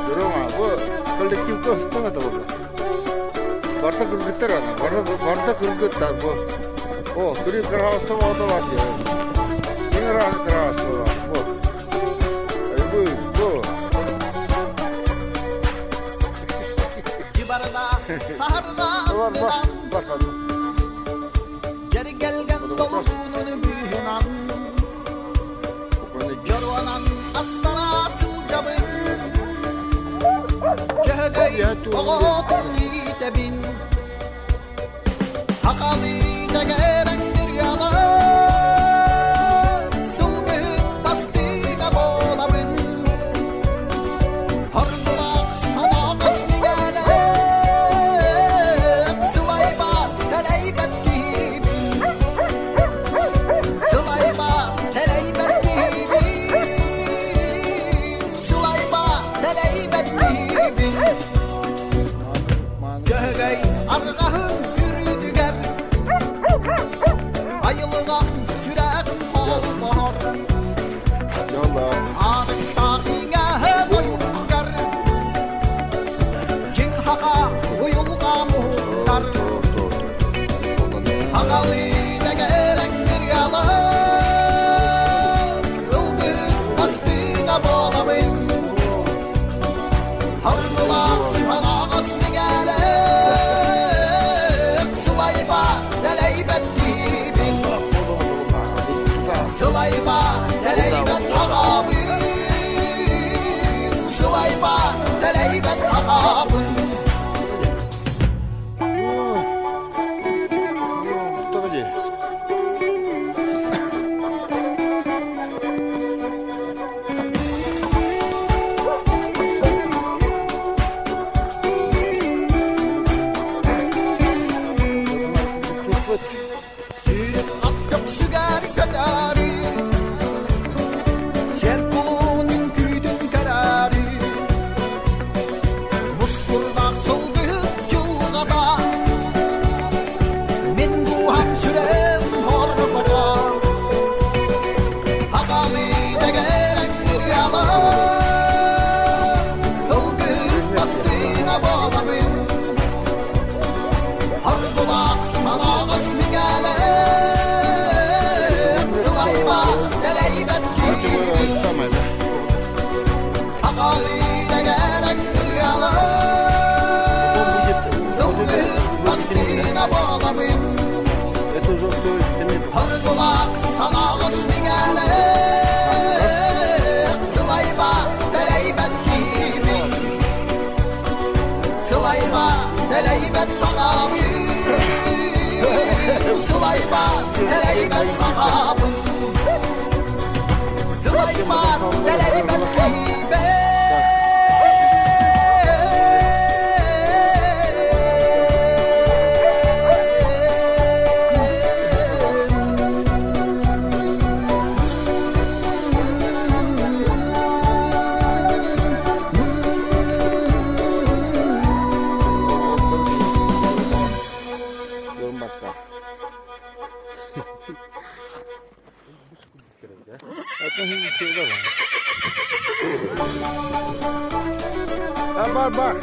Görüyor musun? Bu kolektif kostüm da bu. Varta kırgıtlar adam. Varta kırgıtlar bu. O, kırık kırağısı var da var diyor. Yine rahat kırağısı var. Bu. Bu. Cibarda, saharda, Var. geri gelgen dolduğunu büyünen. Jorvanan astana sıcabın. Cehgey oğutuni tebin. Hakali de gerendir yalan. Sılgıt bastıga bolabın. Harbulak sana kısmı gelek. Sılayba teleybet gibi. Sılayba teleybet gibi. Sılayba teleybet gibi. Cehgey argahın yürüdü ger. Ayılığa sürek kol bahar. Yallah. Ağrık dağıya boyun ger. Cin haka uyulga muhtar. Hakalı da gerektir yalan. Ilgıt bastığına boğabın. Harbulak sana kısmı gelek. Sılayba teleybet gibi. Sılayba teleybet hakabın. Sılayba teleybet hakabın. Tabii. Sürüp at göksüger kadari. Serpulunun küydün kararı. Muskurdak solgıt cılgada. Min duham sürem horbada. Hakalı da gerektir yalan. Ilgıt bastığına bağlamın. Harbulak sana kısmı gelek. Sılayba teleybet gibi. Hakalıyla gerektir yalan. Zılgıt bastığına bağlamın. Harbulak sana kısmı gelek. Sılayba teleybet gibi. Sılayba teleybet sana bir. Sılayba teleybet sahabın. Sılayba teleybet gibi. Yorum başka. Zaten hiçbir şey de var. Ha, bak.